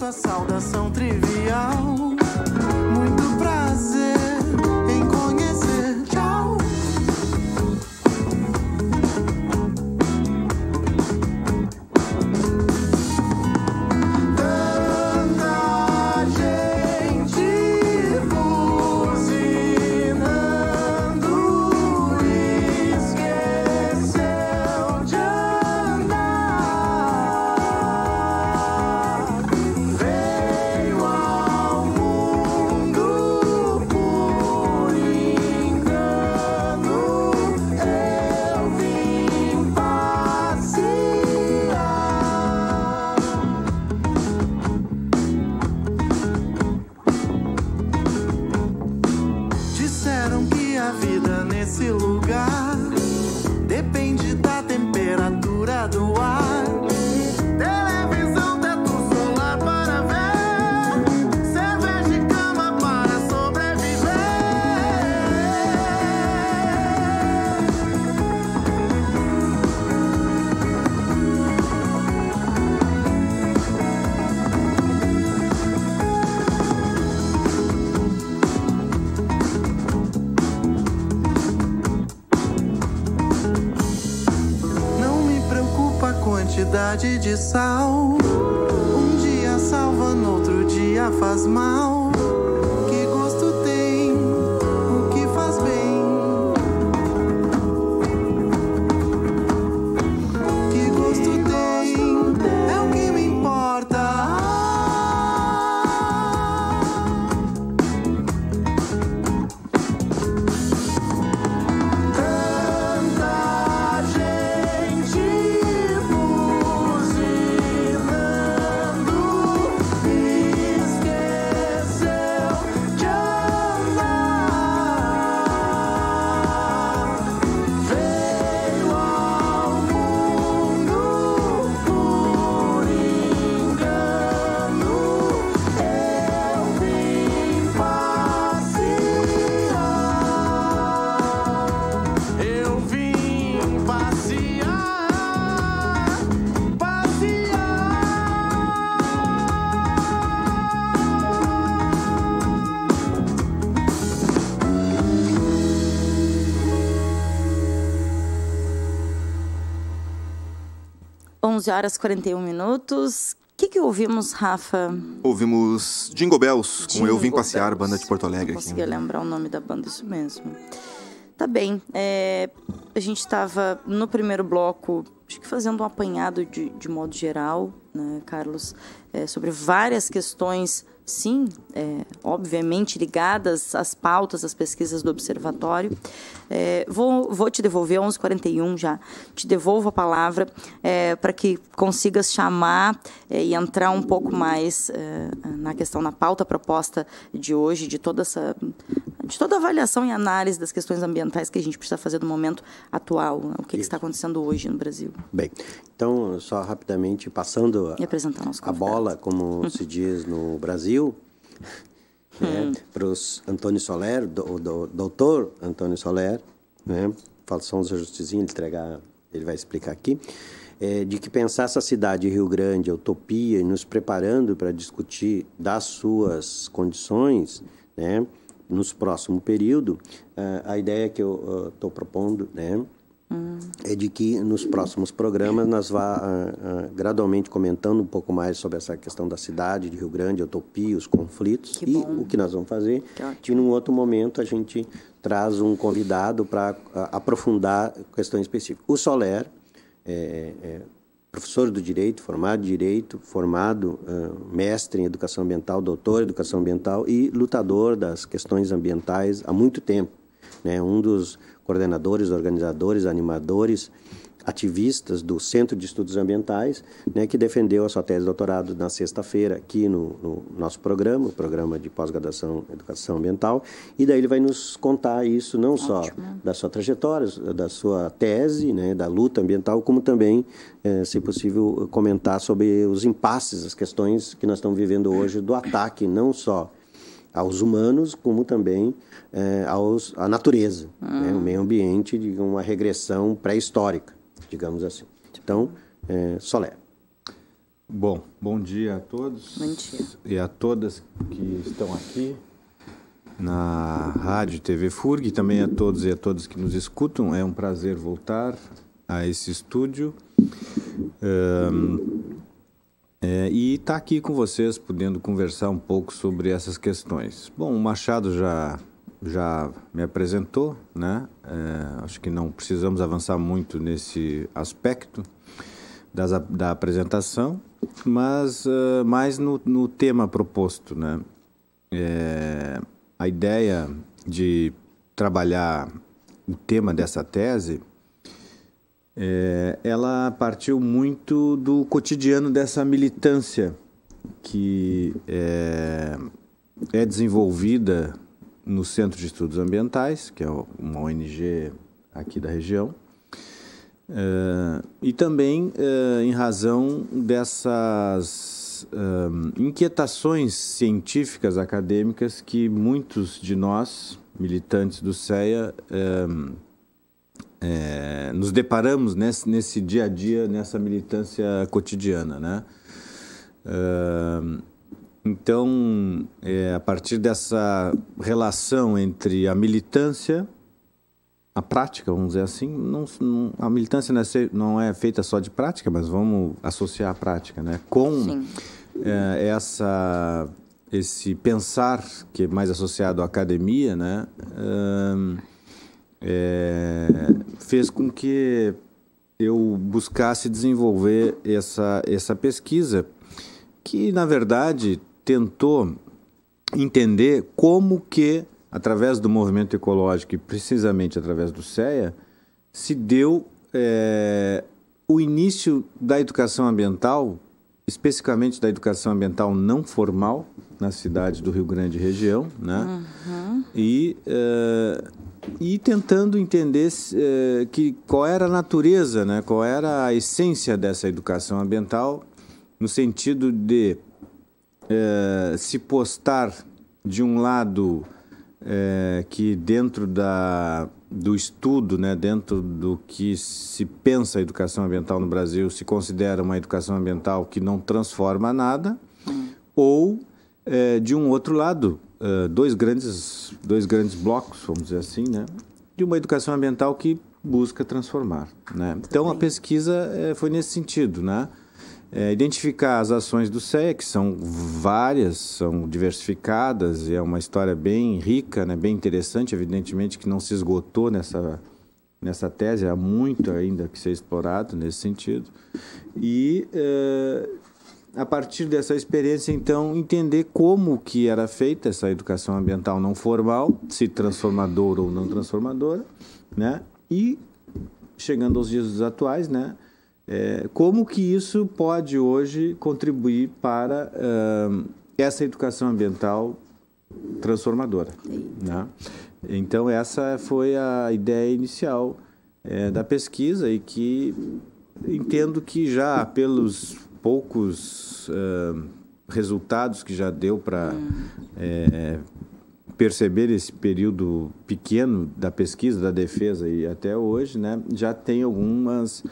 Sinto a saudação trivial. Muito prazer em conhecer. Tchau. Tanta gente buzinando, esqueceu de andar. Veio ao mundo por engano, eu vim passear. Disseram que a vida nesse lugar depende da temperatura do ar. Televisão, teto solar para ver, cerveja e cama para sobreviver. Não me preocupa a quantidade de sal. Um dia salva, no outro dia faz mal. Que gosto tem o que faz bem? Que gosto tem é o que me importa. Tanta gente buzinando, esqueceu de andar. Veio ao mundo por engano, eu vim passear. Eu vim passear, passear. 11h41. O que ouvimos, Rafa? Ouvimos Jingle Bells com Eu Vim Jingle Passear, Bells. banda de Porto Alegre. Não Aqui. conseguia lembrar o nome da banda, isso mesmo. Tá bem. A gente estava no primeiro bloco, acho que fazendo um apanhado de modo geral, né, Carlos, sobre várias questões, sim, obviamente ligadas às pautas, às pesquisas do Observatório. Vou te devolver, 11h41 já, te devolvo a palavra para que consigas chamar e entrar um pouco mais na questão, na pauta proposta de hoje, de toda a avaliação e análise das questões ambientais que a gente precisa fazer no momento atual, né? O que está acontecendo hoje no Brasil. Bem, então, só rapidamente, passando E apresentar nosso a convidado. bola, como se diz no Brasil, para o Antônio Soler, o doutor Antônio Soler, né? Fala só uns ajustezinhos, ele vai explicar aqui, de que pensar essa cidade Rio Grande, a utopia, e nos preparando para discutir das suas condições, né? Nos próximo período, a ideia que eu estou propondo, né? É de que nos próximos programas nós vá gradualmente comentando um pouco mais sobre essa questão da cidade de Rio Grande, a utopia, os conflitos Que e bom. o que nós vamos fazer. Que ótimo. E num outro momento a gente traz um convidado para aprofundar questões específicas. O Soler professor do direito, formado mestre em educação ambiental, doutor em educação ambiental e lutador das questões ambientais há muito tempo, né? Um dos coordenadores, organizadores, animadores, ativistas do Centro de Estudos Ambientais, né, que defendeu a sua tese de doutorado na sexta-feira aqui no nosso programa, o programa de pós-graduação em educação ambiental, e daí ele vai nos contar isso não só da sua trajetória, da sua tese, né, da luta ambiental, como também, se possível, comentar sobre os impasses, as questões que nós estamos vivendo hoje do ataque não só aos humanos, como também à natureza, né, o meio ambiente, de uma regressão pré-histórica, digamos assim. Então, Soler. Bom dia a todos. Bom dia. E a todas que estão aqui na Rádio TV FURG, e também a todos e a todas que nos escutam. É um prazer voltar a esse estúdio e estar aqui com vocês, podendo conversar um pouco sobre essas questões. Bom, o Machado já me apresentou, né? Acho que não precisamos avançar muito nesse aspecto da apresentação, mas mais no tema proposto, né? A ideia de trabalhar o tema dessa tese, ela partiu muito do cotidiano dessa militância que é desenvolvida no Centro de Estudos Ambientais, que é uma ONG aqui da região, e também em razão dessas inquietações científicas acadêmicas que muitos de nós, militantes do CEA, nos deparamos nesse dia a dia, nessa militância cotidiana, né? Então, a partir dessa relação entre a militância, a prática, vamos dizer assim, a militância não é feita só de prática, mas vamos associar a prática, né? Com esse pensar que é mais associado à academia, né? Fez com que eu buscasse desenvolver essa pesquisa que, na verdade, tentou entender como que, através do movimento ecológico e precisamente através do CEA, se deu o início da educação ambiental, especificamente da educação ambiental não formal, na cidade do Rio Grande região, né? E tentando entender qual era a natureza, né? Qual era a essência dessa educação ambiental, no sentido de se postar, de um lado, que dentro do estudo, né, dentro do que se pensa a educação ambiental no Brasil, se considera uma educação ambiental que não transforma nada, ou, de um outro lado, dois grandes blocos, vamos dizer assim, né, de uma educação ambiental que busca transformar, né? Então, a pesquisa foi nesse sentido, né? Identificar as ações do CEA, que são várias, são diversificadas, e é uma história bem rica, né, bem interessante, evidentemente que não se esgotou nessa tese, há muito ainda que ser explorado nesse sentido. E, a partir dessa experiência, então, entender como que era feita essa educação ambiental não formal, se transformadora ou não transformadora, né? E, chegando aos dias atuais, né, como que isso pode hoje contribuir para essa educação ambiental transformadora, né? Então, essa foi a ideia inicial da pesquisa, e que entendo que já pelos poucos resultados que já deu para perceber esse período pequeno da pesquisa, da defesa e até hoje, né, já tem alguns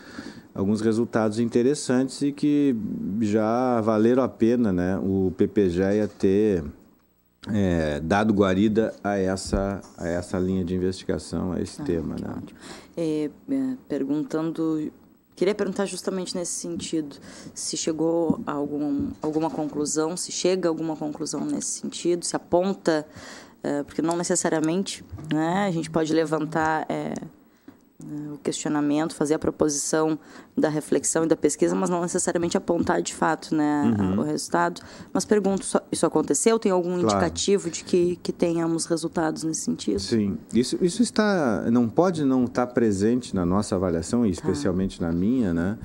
resultados interessantes e que já valeram a pena, né, o PPGEA ter dado guarida a essa linha de investigação, a esse tema, né? Queria perguntar justamente nesse sentido, se chegou a alguma conclusão, se chega a alguma conclusão nesse sentido, se aponta, porque não necessariamente, né, a gente pode levantar o questionamento, fazer a proposição da reflexão e da pesquisa, mas não necessariamente apontar de fato, né, o resultado. Mas pergunto, isso aconteceu? Tem algum indicativo de que tenhamos resultados nesse sentido? Sim, isso não pode não estar presente na nossa avaliação, e especialmente na minha, né?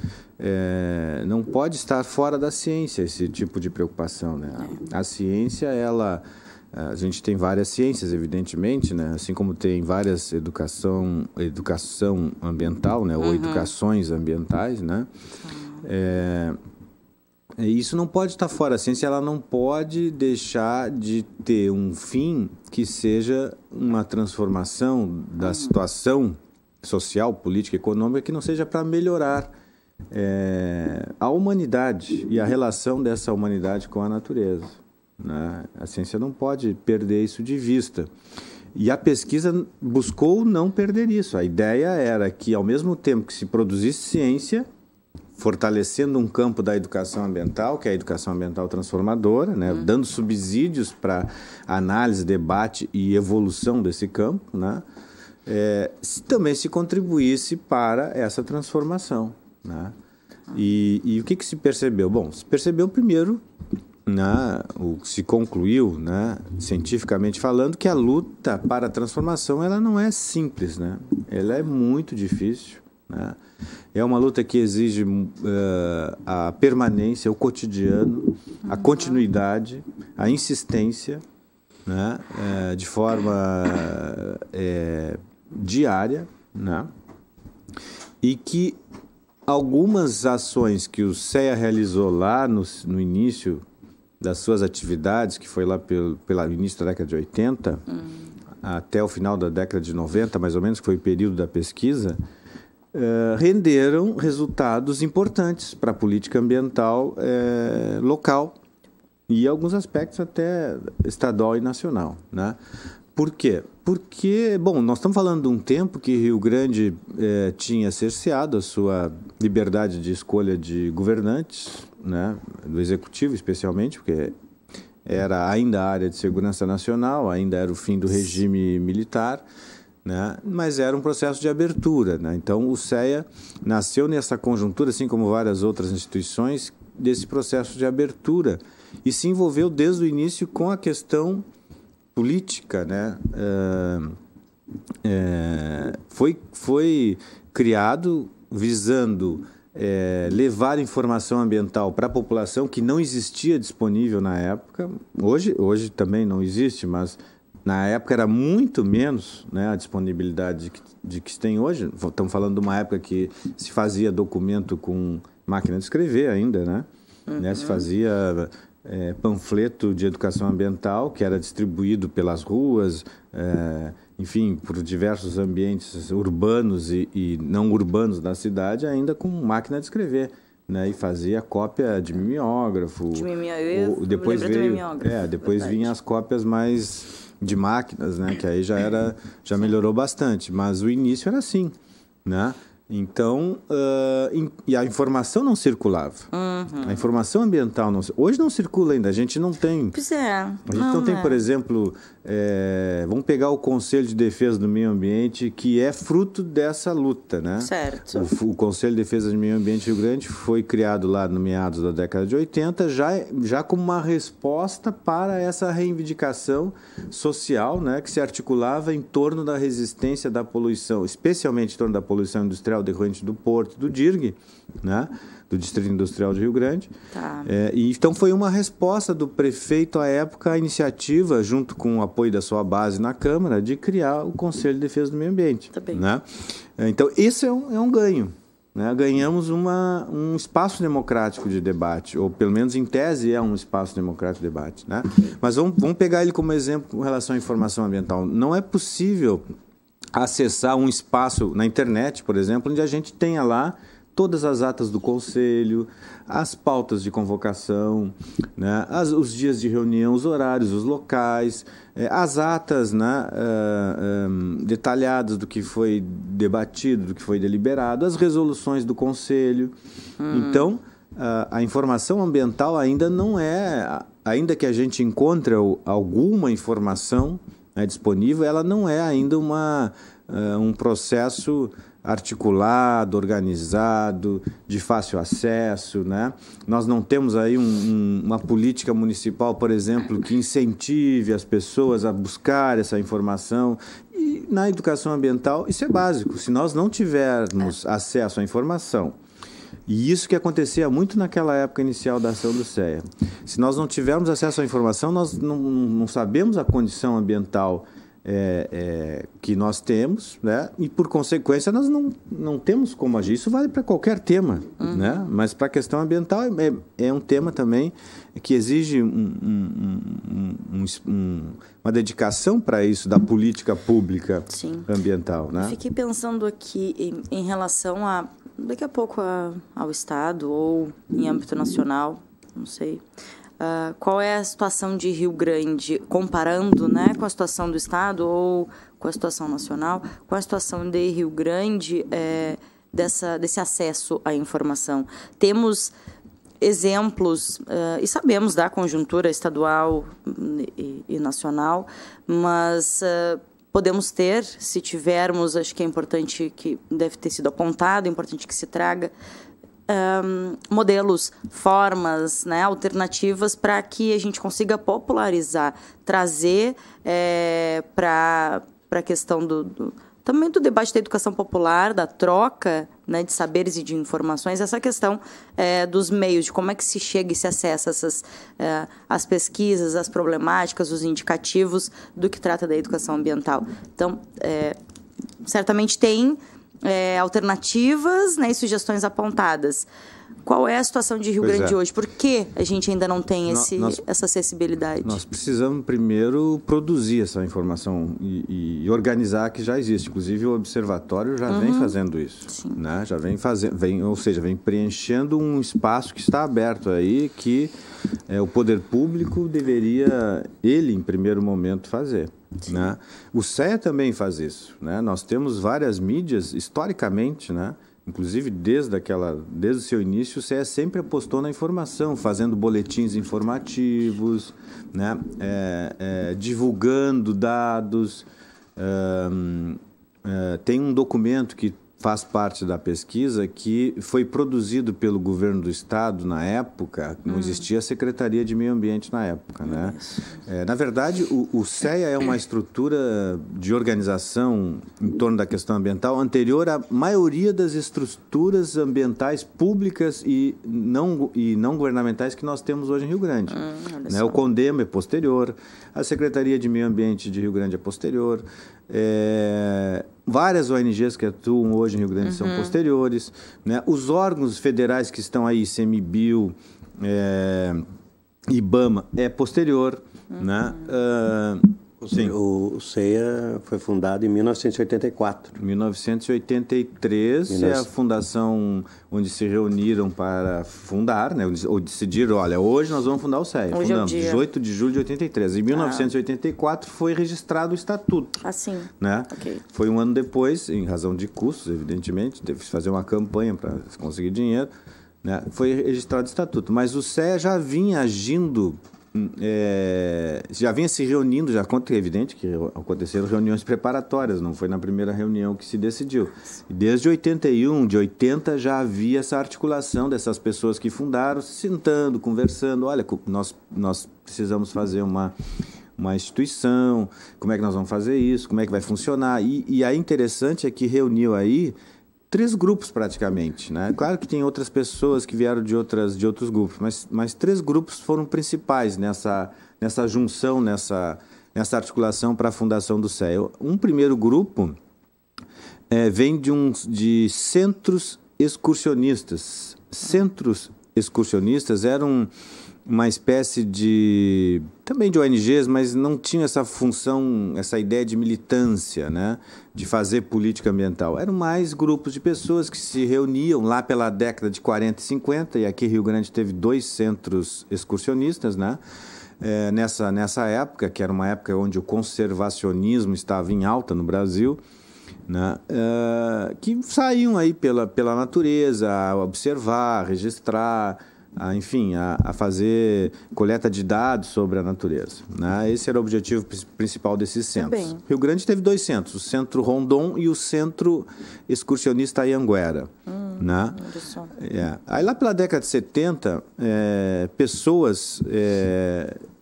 Não pode estar fora da ciência esse tipo de preocupação, né? A ciência, a gente tem várias ciências, evidentemente, né? Assim como tem várias educação ambiental, né? Ou educações ambientais, né? Isso não pode estar fora. A ciência, ela não pode deixar de ter um fim que seja uma transformação da situação social, política, econômica, que não seja para melhorar a humanidade e a relação dessa humanidade com a natureza, né? A ciência não pode perder isso de vista. E a pesquisa buscou não perder isso. A ideia era que, ao mesmo tempo que se produzisse ciência, fortalecendo um campo da educação ambiental, que é a educação ambiental transformadora, né? Dando subsídios para análise, debate e evolução desse campo, né? Também se contribuísse para essa transformação, né? E o que se percebeu? Bom, se percebeu primeiro, né, se concluiu, né, cientificamente falando, que a luta para a transformação ela não é simples, né? Ela é muito difícil, né? É uma luta que exige a permanência, o cotidiano, a continuidade, a insistência, né, de forma diária, né? E que algumas ações que o CEA realizou lá no início das suas atividades, que foi lá pelo início da década de 80, até o final da década de 90, mais ou menos, que foi o período da pesquisa, renderam resultados importantes para a política ambiental local e alguns aspectos até estadual e nacional, né? Por quê? Porque, bom, nós estamos falando de um tempo que Rio Grande tinha cerceado a sua liberdade de escolha de governantes, né, do executivo especialmente, porque era ainda a área de segurança nacional, ainda era o fim do regime militar, né, mas era um processo de abertura, né? Então o CEA nasceu nessa conjuntura, assim como várias outras instituições, desse processo de abertura e se envolveu desde o início com a questão política, né? Foi criado visando levar informação ambiental para a população que não existia disponível na época. Hoje também não existe, mas na época era muito menos, né, a disponibilidade de que se tem hoje. Estamos falando de uma época que se fazia documento com máquina de escrever ainda, né? Né? Se fazia panfleto de educação ambiental que era distribuído pelas ruas, enfim, por diversos ambientes urbanos e não urbanos da cidade, ainda com máquina de escrever, né? E fazia cópia de mimeógrafo. Depois vinha as cópias mais de máquinas, né? Que aí já melhorou bastante, mas o início era assim, né? Então, e a informação não circulava. A informação ambiental hoje não circula ainda, a gente não tem. Pois é. A gente não tem, por exemplo, vamos pegar o Conselho de Defesa do Meio Ambiente, que é fruto dessa luta, né? Certo. O Conselho de Defesa do Meio Ambiente Rio Grande foi criado lá no meados da década de 80, já como uma resposta para essa reivindicação social, né, que se articulava em torno da resistência da poluição, especialmente em torno da poluição industrial decorrente do Porto, do DIRG, né, do Distrito Industrial de Rio Grande. Tá. E então foi uma resposta do prefeito à época à iniciativa, junto com o apoio da sua base na Câmara, de criar o Conselho de Defesa do Meio Ambiente. Tá bem. Né? Então, isso é um ganho. Né? Ganhamos um espaço democrático de debate, ou pelo menos em tese é um espaço democrático de debate. Né? Mas vamos pegar ele como exemplo com relação à informação ambiental. Não é possível acessar um espaço na internet, por exemplo, onde a gente tenha lá todas as atas do Conselho, as pautas de convocação, né, os dias de reunião, os horários, os locais, as atas, né, detalhadas do que foi debatido, do que foi deliberado, as resoluções do Conselho. Então, a informação ambiental ainda não ainda que a gente encontre alguma informação, né, disponível, ela não é ainda um processo articulado, organizado, de fácil acesso, né? Nós não temos aí uma política municipal, por exemplo, que incentive as pessoas a buscar essa informação. E na educação ambiental isso é básico. Se nós não tivermos acesso à informação, e isso que acontecia muito naquela época inicial da ação do CEA, se nós não tivermos acesso à informação, nós não sabemos a condição ambiental que nós temos, né? E por consequência nós não temos como agir. Isso vale para qualquer tema, né? Mas para a questão ambiental é um tema também que exige uma dedicação para isso da política pública ambiental, né? Fiquei pensando aqui em relação a daqui a pouco ao Estado ou em âmbito nacional, não sei. Qual é a situação de Rio Grande, comparando, né, com a situação do Estado ou com a situação nacional, com a situação de Rio Grande desse acesso à informação? Temos exemplos, e sabemos da conjuntura estadual e nacional, mas podemos ter, se tivermos, acho que é importante, que deve ter sido apontado, é importante que se traga, modelos, formas, né, alternativas para que a gente consiga popularizar, trazer para a questão também do debate da educação popular, da troca, né, de saberes e de informações, essa questão dos meios, de como é que se chega e se acessa as pesquisas, as problemáticas, os indicativos do que trata da educação ambiental. Então, certamente tem alternativas, né, e sugestões apontadas. Qual é a situação de Rio Grande hoje? Por que a gente ainda não tem essa acessibilidade? Nós precisamos primeiro produzir essa informação e organizar que já existe. Inclusive o Observatório já vem fazendo isso, né? Já vem preenchendo um espaço que está aberto aí, que o poder público deveria, ele em primeiro momento, fazer. Né? O CEA também faz isso, né? Nós temos várias mídias, historicamente, né? Inclusive desde o seu início, o CEA sempre apostou na informação, fazendo boletins informativos, né? Divulgando dados. Tem um documento que faz parte da pesquisa que foi produzido pelo governo do estado na época, não existia a Secretaria de Meio Ambiente na época, né? Na verdade, o CEA é uma estrutura de organização em torno da questão ambiental anterior à maioria das estruturas ambientais públicas e não governamentais que nós temos hoje em Rio Grande. Né? O CONDEMA é posterior, a Secretaria de Meio Ambiente de Rio Grande é posterior, várias ONGs que atuam hoje em Rio Grande são posteriores, né? Os órgãos federais que estão aí, ICMBio, IBAMA, é posterior, né? O CEA foi fundado em 1984. 1983 é a fundação onde se reuniram para fundar, né? Ou decidiram, olha, hoje nós vamos fundar o CEA. Hoje Fundamos 18 de julho de 83. Em 1984 foi registrado o estatuto. Sim. Né? Okay. Foi um ano depois, em razão de custos, evidentemente, teve que fazer uma campanha para conseguir dinheiro, né? Foi registrado o estatuto. Mas o CEA já vinha agindo... já vinha se reunindo, é evidente que aconteceram reuniões preparatórias, não foi na primeira reunião que se decidiu. Desde 81, de 80, já havia essa articulação dessas pessoas que fundaram, sentando, conversando, olha, nós precisamos fazer uma instituição, como é que nós vamos fazer isso, como é que vai funcionar. E aí interessante é que reuniu aí 3 grupos praticamente, né? Claro que tem outras pessoas que vieram de outros grupos, mas 3 grupos foram principais nessa junção, nessa articulação para a fundação do CEA. Um primeiro grupo vem de centros excursionistas. Centros excursionistas eram uma espécie também de ONGs, mas não tinha essa função, essa ideia de militância, né? De fazer política ambiental. Eram mais grupos de pessoas que se reuniam lá pela década de 40 e 50, e aqui Rio Grande teve 2 centros excursionistas, né? Nessa época, que era uma época onde o conservacionismo estava em alta no Brasil, né? Que saíam aí pela natureza, a observar, a registrar, a fazer coleta de dados sobre a natureza, né? Esse era o objetivo principal desses centros. Rio Grande teve 2 centros, o Centro Rondon e o Centro Excursionista Anhanguera. Né? Aí lá pela década de 70, pessoas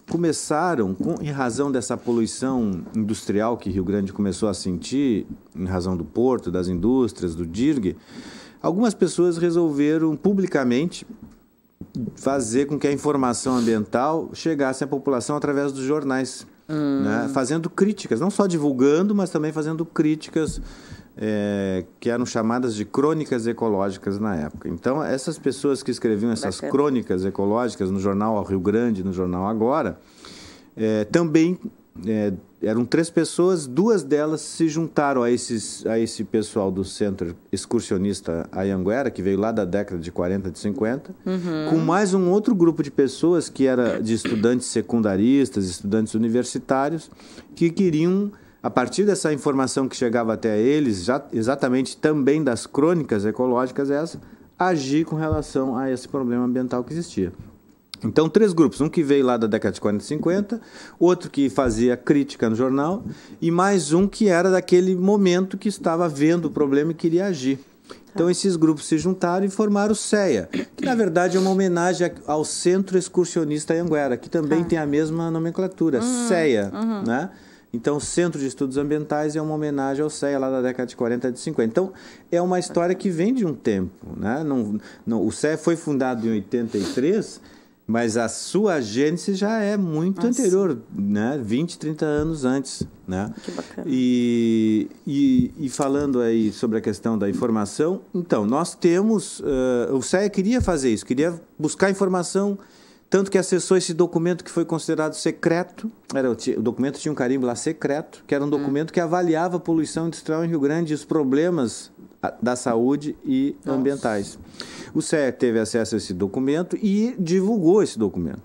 começaram, em razão dessa poluição industrial que Rio Grande começou a sentir, em razão do porto, das indústrias, do DIRG, algumas pessoas resolveram publicamente fazer com que a informação ambiental chegasse à população através dos jornais. né, fazendo críticas, não só divulgando, mas também fazendo críticas que eram chamadas de crônicas ecológicas na época. Então, essas pessoas que escreviam essas crônicas ecológicas no jornal Rio Grande, no jornal Agora, também eram 3 pessoas, 2 delas se juntaram a esse pessoal do Centro Excursionista Anhanguera, que veio lá da década de 40, de 50, com mais um outro grupo de pessoas que era de estudantes secundaristas, estudantes universitários, que queriam, a partir dessa informação que chegava até eles, exatamente também das crônicas ecológicas agir com relação a esse problema ambiental que existia. Então, 3 grupos, um que veio lá da década de 40 e 50, outro que fazia crítica no jornal e mais um que era daquele momento que estava vendo o problema e queria agir. Então, esses grupos se juntaram e formaram o CEA, que na verdade é uma homenagem ao Centro Excursionista Anhanguera, que também tem a mesma nomenclatura, CEA, né? Então, o Centro de Estudos Ambientais é uma homenagem ao CEA lá da década de 40 e de 50. Então, é uma história que vem de um tempo, né? O CEA foi fundado em 83, mas a sua gênese já é muito anterior, né? 20, 30 anos antes, né? Que bacana. E falando aí sobre a questão da informação, então, nós temos... o CEA queria fazer isso, queria buscar informação, tanto que acessou esse documento que foi considerado secreto. O documento tinha um carimbo lá, secreto, que era um documento que avaliava a poluição industrial em Rio Grande e os problemas da saúde e ambientais. O CEA teve acesso a esse documento e divulgou esse documento,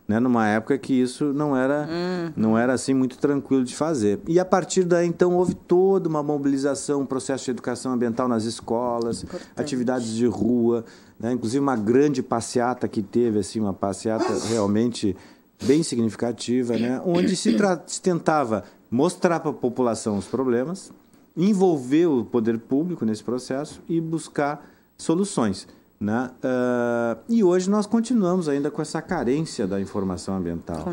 né, numa época que isso não era assim muito tranquilo de fazer. E a partir daí, então, houve toda uma mobilização, um processo de educação ambiental nas escolas, atividades de rua, né, inclusive uma grande passeata que teve, assim, uma passeata realmente bem significativa, né, onde se tentava mostrar para a população os problemas, envolver o poder público nesse processo e buscar soluções, né? E hoje nós continuamos ainda com essa carência da informação ambiental.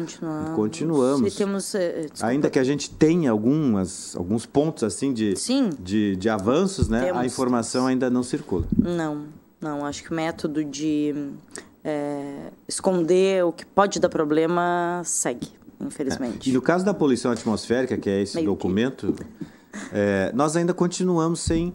Continuamos. E temos, ainda que a gente tenha alguns pontos assim de avanços, né? A informação ainda não circula. Não. Acho que o método de esconder o que pode dar problema segue, infelizmente. E no caso da poluição atmosférica, que é esse documento, nós ainda continuamos sem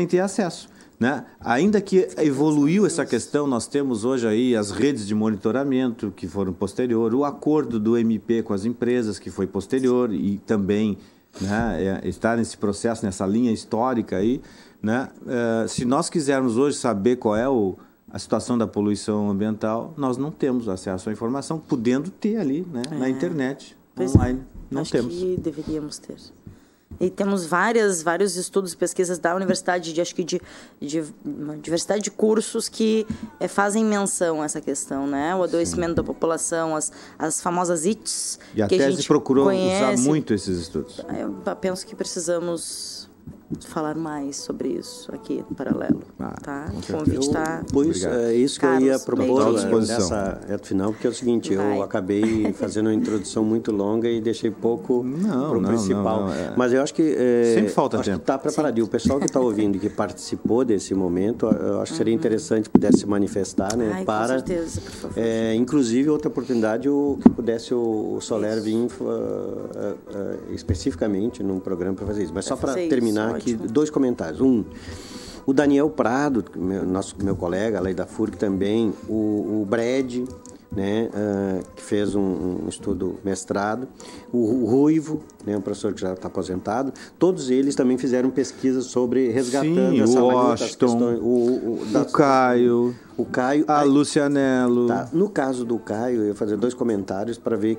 ter acesso, né? Ainda que evoluiu essa questão, nós temos hoje aí as redes de monitoramento que foram posterior, o acordo do MP com as empresas que foi posterior e também, né, está nesse processo, nessa linha histórica aí, né? Se nós quisermos hoje saber qual é a situação da poluição ambiental, nós não temos acesso à informação, podendo ter ali, né, na internet, online. Não temos. Acho que deveríamos ter. E temos vários estudos e pesquisas da universidade, de uma diversidade de cursos que fazem menção a essa questão, né? O adoecimento da população, as famosas ITs. E a tese procurou usar muito esses estudos. Eu penso que precisamos falar mais sobre isso aqui no Paralelo, tá? O convite está... Pois, é isso que Carlos, eu ia propor nessa reta final, porque é o seguinte, eu acabei fazendo uma introdução muito longa e deixei pouco pro principal. Mas eu acho que... sempre falta tempo. Está preparado. E o pessoal que está ouvindo e que participou desse momento, eu acho que seria interessante que pudesse se manifestar, né? Com certeza, por favor. Inclusive, outra oportunidade, que pudesse o Soler vir especificamente num programa para fazer isso. Mas só para terminar aqui, 2 comentários. O Daniel Prado, meu colega lá da FURG também, o Brad, né, que fez um estudo mestrado, o Ruivo, né, um professor que já está aposentado, todos eles também fizeram pesquisas sobre resgatando essa questões. O Caio, a Lucianello. Tá. No caso do Caio, eu ia fazer 2 comentários para ver,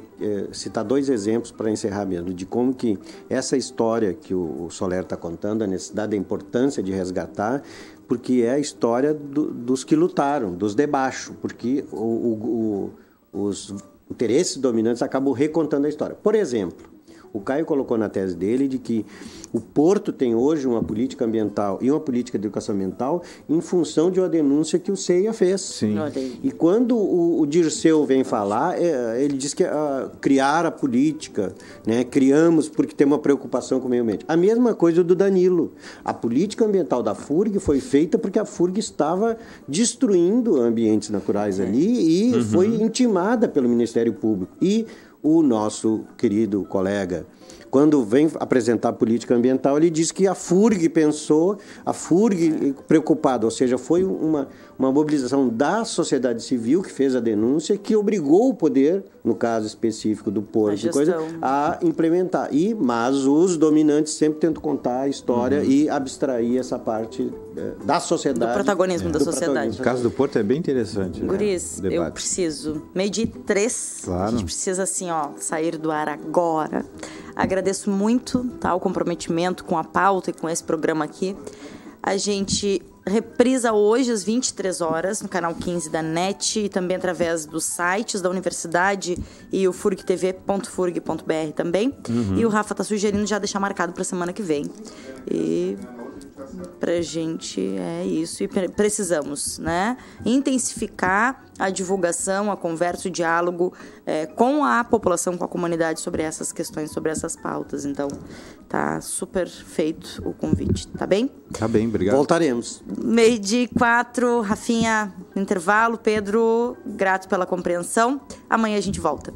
citar 2 exemplos para encerrar mesmo, de como que essa história que o Soler está contando, a necessidade, a importância de resgatar, porque é a história dos que lutaram, dos de baixo, porque os interesses dominantes acabam recontando a história. Por exemplo, o Caio colocou na tese dele de que o Porto tem hoje uma política ambiental e uma política de educação ambiental em função de uma denúncia que o CEA fez. Sim. E quando o Dirceu vem falar, ele diz que criar a política, né, criamos porque tem uma preocupação com o meio ambiente. A mesma coisa do Danilo. A política ambiental da FURG foi feita porque a FURG estava destruindo ambientes naturais ali e foi intimada pelo Ministério Público. E o nosso querido colega, quando vem apresentar política ambiental, ele diz que a FURG pensou, a FURG preocupada, ou seja, foi uma mobilização da sociedade civil que fez a denúncia, que obrigou o poder, no caso específico do porto, a implementar. Mas os dominantes sempre tentam contar a história e abstrair essa parte da sociedade. Do protagonismo da sociedade. O caso do porto é bem interessante. Guris, eu preciso. 12:03. Claro. A gente precisa, assim, sair do ar agora. Agradeço muito, tá, o comprometimento com a pauta e com esse programa aqui. A gente reprisa hoje às 23 horas no canal 15 da NET e também através dos sites da universidade e o furgtv.furg.br também. E o Rafa tá sugerindo já deixar marcado para semana que vem. E pra gente é isso, e precisamos, né, intensificar a divulgação, a conversa, o diálogo com a população, com a comunidade sobre essas questões, sobre essas pautas. Então, tá super feito o convite, tá bem? Tá bem, obrigado. Voltaremos. 12:04, Rafinha, intervalo. Pedro, grato pela compreensão. Amanhã a gente volta.